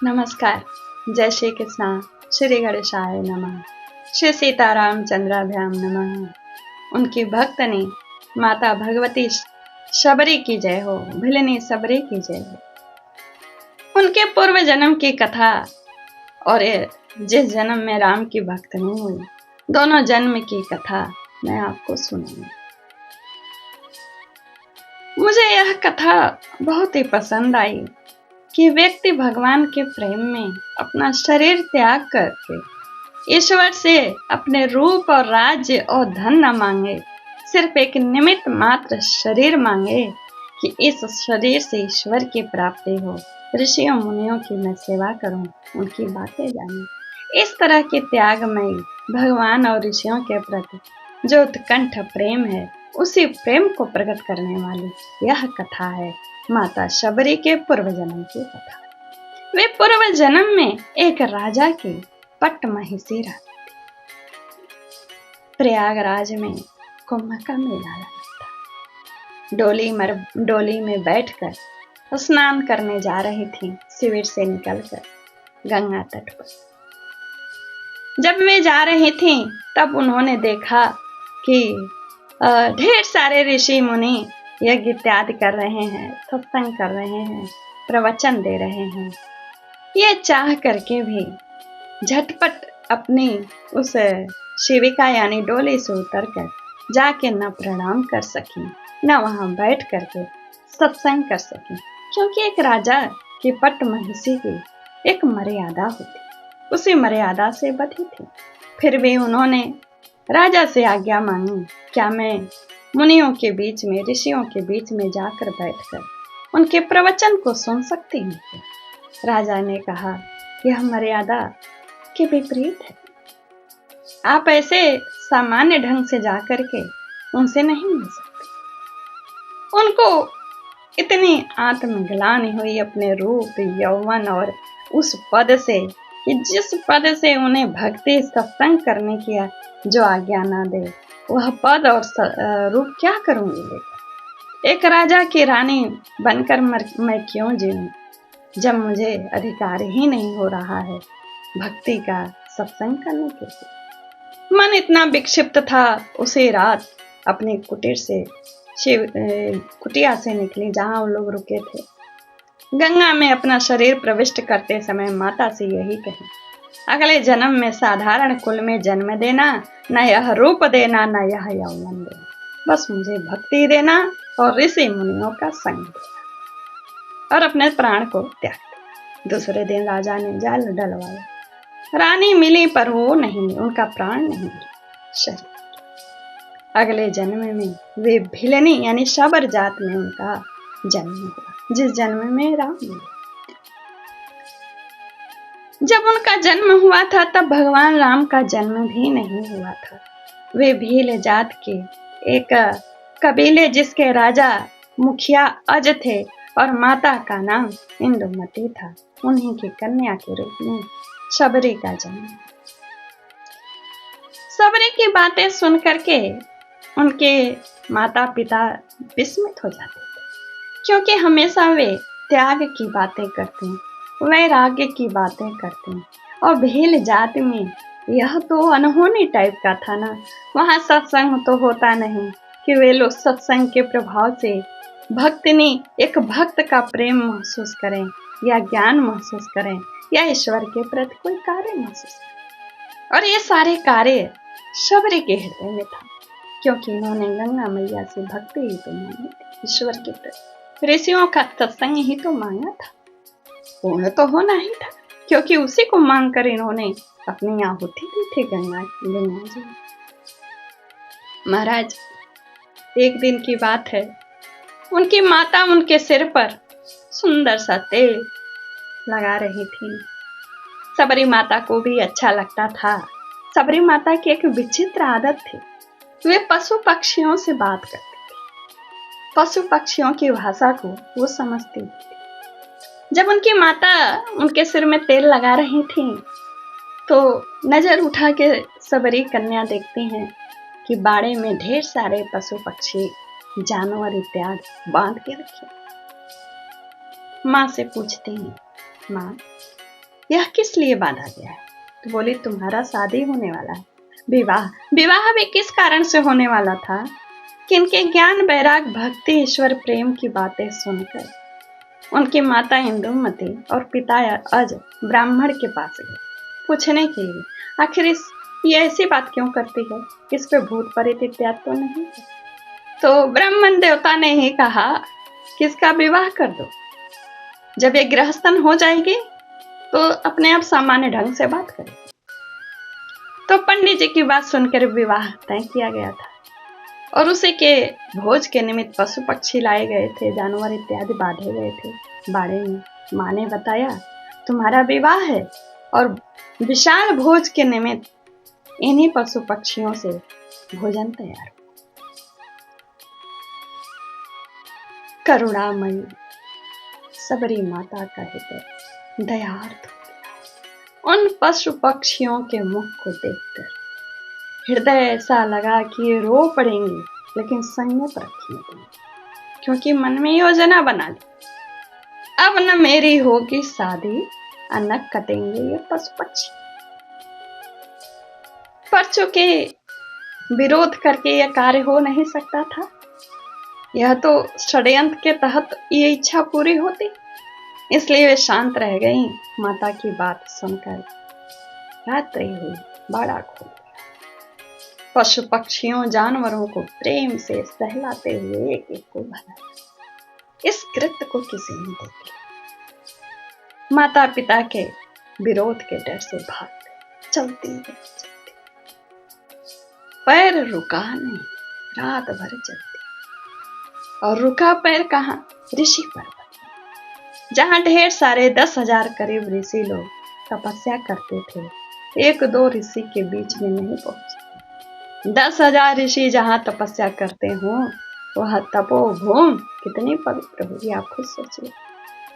नमस्कार। जय श्री कृष्णा। श्री गणेशाय नमः। श्री सीताराम चंद्राभ्याम नमः। उनकी भक्तनी माता भगवती शबरी की जय हो, भिलनी सबरी की जय हो। उनके पूर्व जन्म की कथा और जिस जन्म में राम की भक्तनी हुई, दोनों जन्म की कथा मैं आपको सुनाऊंगी। मुझे यह कथा बहुत ही पसंद आई कि व्यक्ति भगवान के प्रेम में अपना शरीर त्याग करके ईश्वर से अपने रूप और राज्य और धन न मांगे, सिर्फ एक निमित्त मात्र शरीर मांगे कि इस शरीर से ईश्वर की प्राप्ति हो, ऋषियों मुनियों की मैं सेवा करूं, उनकी बातें जानूं। इस तरह के त्यागमयी भगवान और ऋषियों के प्रति जो उत्कंठ प्रेम है, उसी प्रेम को प्रकट करने वाली यह कथा है माता शबरी के पूर्व जन्म की कथा। वे पूर्व जन्म में एक राजा की पट्ट महिषी रहती थी। प्रयागराज में कुंभ का मेला लगा था। डोली में बैठकर स्नान करने जा रही थी, शिविर से निकलकर गंगा तट पर। जब वे जा रही थी तब उन्होंने देखा कि ढेर सारे ऋषि मुनि यज्ञ इत्यादि कर रहे हैं, सत्संग कर रहे हैं, प्रवचन दे रहे हैं। ये चाह करके भी झटपट अपनी उस शिविका यानी डोली से उतरकर जाके न प्रणाम कर सकी, न वहां बैठ करके सत्संग कर सकी, क्योंकि एक राजा की पट्ट महिषी की एक मर्यादा होती, उसी मर्यादा से बधी थी। फिर भी उन्होंने राजा से आज्ञा मांगी, क्या मैं मुनियों के बीच में, ऋषियों के बीच में जाकर बैठकर उनके प्रवचन को सुन सकती हूँ? राजा ने कहा, यह मर्यादा के विपरीत है। आप ऐसे सामान्य ढंग से जाकर के उनसे नहीं मिल सकते। उनको इतनी आत्मग्लानि हुई अपने रूप, यौवन और उस पद से कि जिस पद से उन्हें भक्ति सत्संग करने की जो आज्ञा ना दे, वह पद और रूप क्या करूंगी लेकर? एक राजा की रानी बनकर मैं क्यों जीऊं, जब मुझे अधिकार ही नहीं हो रहा है भक्ति का सत्संग करने के लिए। मन इतना विक्षिप्त था, उसी रात अपनी कुटिया से निकली जहां वो लोग रुके थे। गंगा में अपना शरीर प्रविष्ट करते समय माता से यही कही, अगले जन्म में साधारण कुल में जन्म देना, न यह रूप देना, न यह यौवन देना, बस मुझे भक्ति देना और ऋषि मुनियों का संग देना, और अपने प्राण को त्याग देना। दूसरे दिन राजा ने जाल डलवाया, रानी मिली पर वो नहीं, उनका प्राण नहीं शरीर। अगले जन्म में वे भिलनी यानी शबर जात में उनका जन्म हुआ, जिस जन्म में राम मिले। जब उनका जन्म हुआ था तब भगवान राम का जन्म भी नहीं हुआ था। वे भील जात के एक कबीले जिसके राजा मुखिया अज थे और माता का नाम इंदुमती था, उन्हीं की कन्या के रूप में शबरी का जन्म। शबरी की बातें सुन करके उनके माता पिता विस्मित हो जाते थे, क्योंकि हमेशा वे त्याग की बातें करते हैं, वैराग्य की बातें करते हैं। और भील जात में यह तो अनहोनी टाइप का था ना, वहां सत्संग तो होता नहीं कि वे लोग सत्संग के प्रभाव से भक्तिनी एक भक्त का प्रेम महसूस करें या ज्ञान महसूस करें या ईश्वर के प्रति कोई कार्य महसूस करें। और ये सारे कार्य शबरी के हृदय में था, क्योंकि उन्होंने गंगा मैया से भक्ति ही तो मांगी थी, ईश्वर के प्रति ऋषियों का सत्संग ही तो मांगा था, पूर्ण तो होना ही था, क्योंकि उसी को मांग कर इन्होंने अपनी आहुति दी थी गंगा जी। महाराज, एक दिन की बात है, उनकी माता उनके सिर पर सुंदर सा तेल लगा रही थी। सबरी माता को भी अच्छा लगता था। सबरी माता की एक विचित्र आदत थी, वे पशु पक्षियों से बात करती थी, पशु पक्षियों की भाषा को वो समझती थी। जब उनकी माता उनके सिर में तेल लगा रही थी तो नजर उठा के सबरी कन्या देखती हैं कि बाड़े में ढेर सारे पशु पक्षी जानवर इत्यादि बांध के रखे। माँ से पूछती हैं, माँ यह किस लिए बांधा गया है? तो बोली, तुम्हारा शादी होने वाला है, विवाह। विवाह भी किस कारण से होने वाला था कि इनके ज्ञान, वैराग, भक्ति, ईश्वर प्रेम की बातें सुनकर उनकी माता इंदुमती और पिता अज ब्राह्मण के पास गए पूछने के लिए, आखिर ये ऐसी बात क्यों करती है, इस पे भूत प्रेत इत्यादि तो नहीं है? तो ब्राह्मण देवता ने ही कहा कि इसका विवाह कर दो, जब ये गृहस्थन हो जाएगी तो अपने आप सामान्य ढंग से बात करेगी। तो पंडित जी की बात सुनकर विवाह तय किया गया था और उसी के भोज के निमित्त पशु पक्षी लाए गए थे, जानवर इत्यादि बांधे गए थे बाड़े में। माँ ने बताया, तुम्हारा विवाह है और विशाल भोज के निमित्त इन्हीं पशु पक्षियों से भोजन तैयार। करुणामयी सबरी माता का हृदय दयार्थ हो गया। उन पशु पक्षियों के मुख को देखकर हृदय ऐसा लगा कि ये रो पड़ेंगे, लेकिन संयत रखेंगे, क्योंकि मन में योजना बना ली, अब न मेरी होगी शादी, न कटेंगे ये पशु पक्षी। पर चूंकि विरोध करके यह कार्य हो नहीं सकता था, यह तो षड्यंत्र के तहत ये इच्छा पूरी होती, इसलिए वे शांत रह गई। माता की बात सुनकर रात्रि हुई, बाड़ा खोल दिया। पशु पक्षियों जानवरों को प्रेम से सहलाते हुए एक एक को भरा। इस कृत्य को किसी ने देख लिया। माता पिता के विरोध के डर से भाग गई, चलती पैर रुका नहीं, रात भर चलती। और रुका पैर कहाँ? ऋषि पर्वत, जहां ढेर सारे 10,000 करीब ऋषि लोग तपस्या करते थे। एक दो ऋषि के बीच में नहीं पहुंचे। 10,000 ऋषि जहां तपस्या करते हो, वह तपोभूमि कितनी पवित्र होगी, आप खुद सोचिए।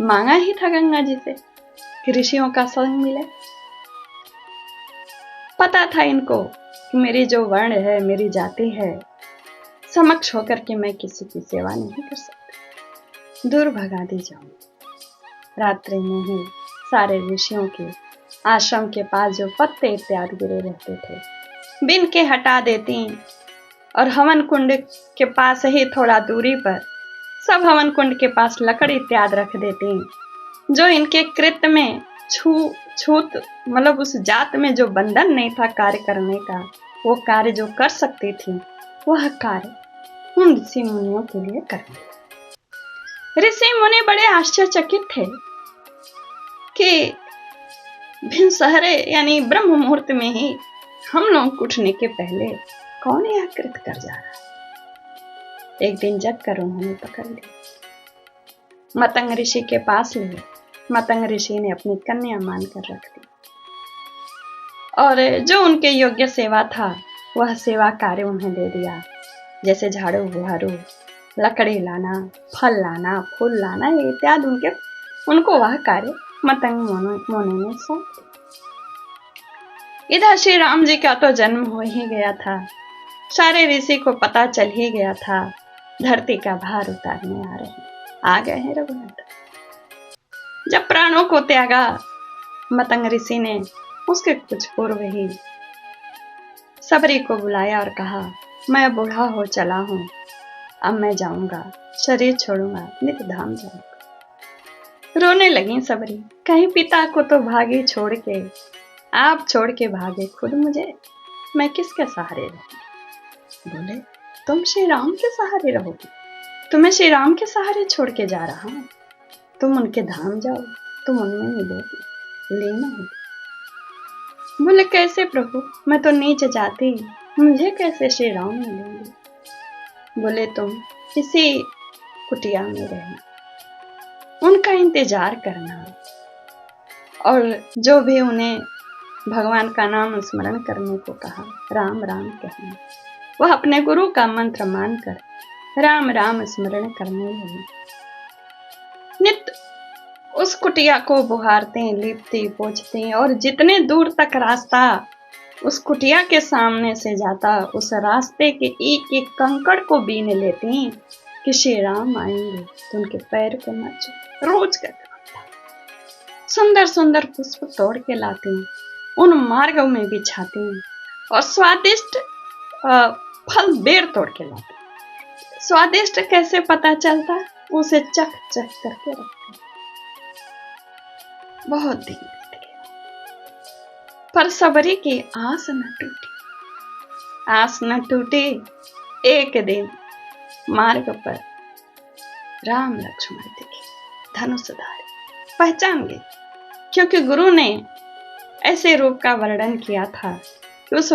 मांगा ही था गंगा जी से कि ऋषियों का संग मिले। पता था इनको कि मेरी जो वर्ण है, मेरी जाति है, समक्ष होकर के मैं किसी की सेवा नहीं कर सकती, दूर भगा दी जाऊं। रात्रि में ही सारे ऋषियों के आश्रम के पास जो पत्ते इत्यादि गिरे रहते थे, बिन के हटा देती और हवन कुंड के पास ही थोड़ा दूरी पर सब हवन कुंड के पास लकड़ी इत्यादि रख देती, जो इनके कृत्य में छूत मतलब उस जात में जो बंधन नहीं था कार्य करने का, वो कार्य जो कर सकती थी, वह कार्य उन ऋषि मुनियों के लिए करना। ऋषि मुनि बड़े आश्चर्यचकित थे कि भिन्न सहरे यानी ब्रह्म मुहूर्त में ही हम लोग उठने के पहले कौन यह कृत कर जा रहा है। एक दिन जग कर उन्होंने पकड़ लिया, मतंग ऋषि के पास ले। मतंग ऋषि ने अपनी कन्या मानकर रख दी और जो उनके योग्य सेवा था वह सेवा कार्य उन्हें दे दिया, जैसे झाड़ू बुहारू, लकड़ी लाना, फल लाना, फूल लाना इत्यादि उनको वह कार्य मतंग मोने ने सौंप दिया। इधर श्री राम जी का तो जन्म हो ही गया था, सारे ऋषि को पता चल ही गया था, धरती का भार उतारने आ गए हैं रघुनाथ। जब प्राणों को त्यागा मतंग ऋषि ने, उसके कुछ पूर्व ही सबरी को बुलाया और कहा, मैं बूढ़ा हो चला हूं, अब मैं जाऊंगा, शरीर छोड़ूंगा, नित धाम जाऊंगा। रोने लगी सबरी, कहीं पिता को तो भागी छोड़ के, आप छोड़ के भागे खुद मुझे, मैं किसके सहारे रहूंगी? बोले, तुम श्री राम के सहारे रहोगी, तुम्हें श्री राम के सहारे छोड़ के जा रहा हूं, तुम उनके धाम जाओ, तुम उनमें मिलोगी, लेना होगी। बोले, कैसे प्रभु, मैं तो नीच जाती, मुझे कैसे श्री राम मिलेंगे? बोले, तुम इसी कुटिया में रहना, उनका इंतजार करना, और जो भी उन्हें भगवान का नाम स्मरण करने को कहा, राम राम कहना, वह अपने गुरु का मंत्र मानकर राम राम स्मरण करने लगे। नित्य उस कुटिया को बुहारते, लीपते, पोंछते, और जितने दूर तक रास्ता उस कुटिया के सामने से जाता, उस रास्ते के एक एक कंकड़ को बीन लेती कि श्री राम आएंगे तो उनके पैर को न छू। रोज का काम था। सुंदर सुंदर पुष्प तोड़ के लाती हूँ, उन मार्गों में बिछाती हूँ और स्वादिष्ट फल बेर तोड़ के लाती हूँ। स्वादिष्ट कैसे पता चलता, उसे चख चख करके रखती हूँ। बहुत दिन बीत गए, पर सबरी की आस न टूटी। आस न टूटी। एक दिन मार्ग पर राम लक्ष्मण दिखे, धनुषधारी। पहचान गई, क्योंकि गुरु ने ऐसे रूप का वर्णन किया था कि उस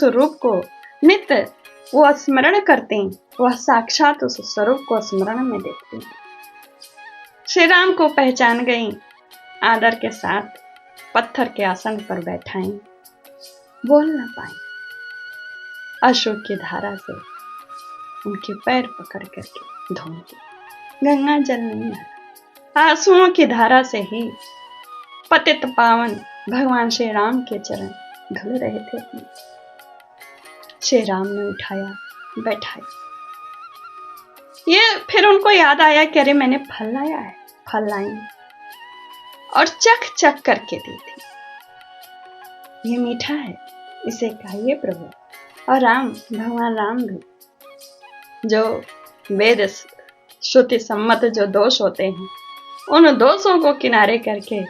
रूप को नित्य वो स्मरण करते, वह साक्षात उस स्वरूप को स्मरण में देखते। श्री राम को पहचान गई, आदर के साथ पत्थर के आसन पर बैठाई, बोल न पाई। अशोक की धारा से उनके पैर पकड़ करके धोंगी। गंगा जल नहीं आ, आंसुओं की धारा से ही पतित पावन भगवान श्री राम के चरण धुल रहे थे। श्री राम ने उठाया, बैठाया। ये फिर उनको याद आया कि अरे मैंने फल लाया है, फल लाई और चख चख करके दी थी। ये मीठा है, इसे खाइए प्रभु। और राम, भगवान राम भी, जो वेद श्रुति सम्मत जो दोष होते हैं, उन दोषों को किनारे करके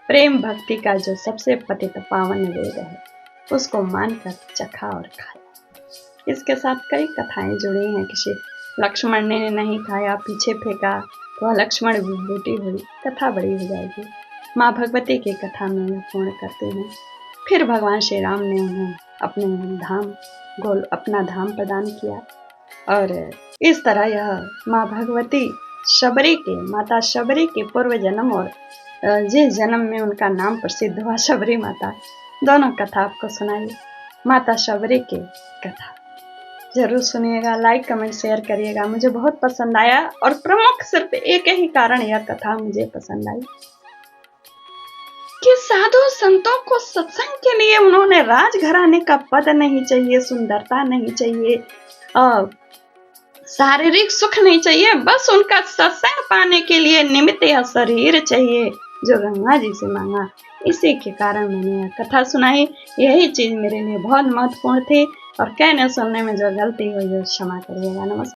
प्रेम भक्ति का जो सबसे पतित पावन वेद है, उसको मानकर चखा और खाया। इसके साथ कई कथाएं जुड़ी हैं। किसी लक्ष्मण ने नहीं खाया, पीछे फेंका तो वह लक्ष्मण विभूति हुई। कथा बड़ी हो जाएगी। माँ भगवती की कथा में यह पूर्ण करते हैं। फिर भगवान श्री राम ने उन्हें अपना धाम प्रदान किया और इस तरह यह माँ भगवती माता शबरी के पूर्व जन्म और जिस जन्म में उनका नाम प्रसिद्ध हुआ शबरी माता, दोनों कथा आपको सुनाई। माता शबरी की कथा जरूर सुनिएगा, लाइक कमेंट शेयर करिएगा। मुझे बहुत पसंद आया और प्रमुख सिर्फ एक ही कारण यह कथा मुझे पसंद आई कि साधु संतों को सत्संग के लिए उन्होंने राजघराने का पद नहीं चाहिए, सुंदरता नहीं चाहिए, शारीरिक सुख नहीं चाहिए, बस उनका सत्संग पाने के लिए निमित्त या शरीर चाहिए, जो गंगा जी से मांगा। इसी के कारण मैंने यह कथा सुनाई। यही चीज मेरे लिए बहुत महत्वपूर्ण थी और कहने सुनने में जो गलती हुई है क्षमा करिएगा। नमस्कार।